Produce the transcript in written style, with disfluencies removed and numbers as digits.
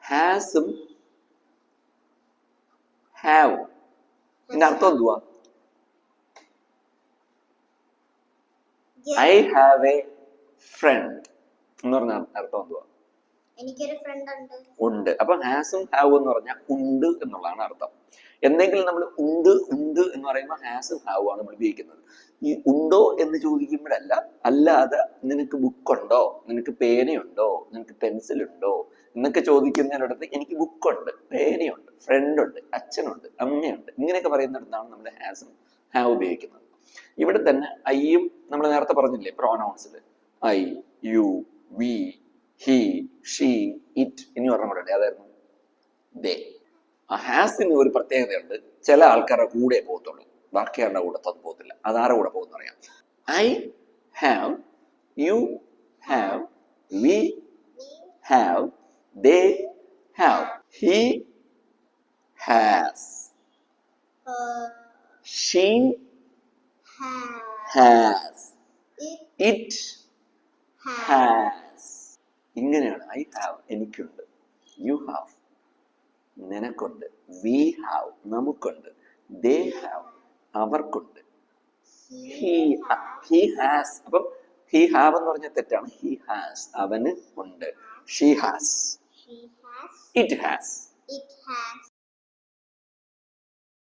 ഹാസും have ഇതിന്റെ അർത്ഥം എന്തുവാ? ഐ ഹാവ് എ ഫ്രണ്ട് എന്ന് പറഞ്ഞ അർത്ഥം എന്തുവാ? എനിക്കൊരു ഫ്രണ്ട് ഉണ്ട്. അപ്പൊ ഹാസും ഹാവ് എന്ന് പറഞ്ഞാൽ ഉണ്ട് എന്നുള്ളതാണ് അർത്ഥം. എന്തെങ്കിലും നമ്മൾ ഉണ്ട് ഉണ്ട് എന്ന് പറയുമ്പോൾ ഹാസും ഹാവ് ആണ് നമ്മൾ ഉപയോഗിക്കുന്നത്. ഈ ഉണ്ടോ എന്ന് ചോദിക്കുമ്പോഴല്ല, അല്ലാതെ നിനക്ക് ബുക്കുണ്ടോ, നിനക്ക് പേനയുണ്ടോ, നിനക്ക് പെൻസിലുണ്ടോ എന്നൊക്കെ ചോദിക്കുന്നതിനടുത്ത് എനിക്ക് ബുക്കുണ്ട്, പേനയുണ്ട്, ഫ്രണ്ട് ഉണ്ട്, അച്ഛനുണ്ട്, അമ്മയുണ്ട്, ഇങ്ങനെയൊക്കെ പറയുന്നിടത്താണ് നമ്മൾ ഹാസും ഹാവ് ഉപയോഗിക്കുന്നത്. ഇവിടെ തന്നെ ഐയും നമ്മൾ നേരത്തെ പറഞ്ഞില്ലേ പ്രോനൗൺസിൽ, I, you, we, he, she, it ഇനി ഒരെണ്ണം കൂടെ ഉണ്ട്. അതായിരുന്നു ദേ. ആ ഹാസിന് ഒരു പ്രത്യേകതയുണ്ട്. ചില ആൾക്കാരുടെ കൂടെ പോകത്തുള്ളൂ, ബാക്കിയാരുടെ കൂടെ പോകത്തില്ല. അതാരുടെ കൂടെ പോകുന്ന അറിയാം. I have, you have, we have, they have, he has, she has, it has. ഇങ്ങനെയാണ് ഐ ഹാവ് എനിക്കുണ്ട്, യു ഹാവ് നിനക്കുണ്ട്, വി ഹാവ് നമുക്കുണ്ട്, ദേ ഹാവ് അവർക്കുണ്ട്, ഹി ഹാസ്. അപ്പം ഹി ഹാവ് എന്ന് പറഞ്ഞാൽ തെറ്റാണ്. ഹി ഹാസ് അവന് ഉണ്ട്, ഷീ ഹാസ്, ഇറ്റ് ഹാസ്,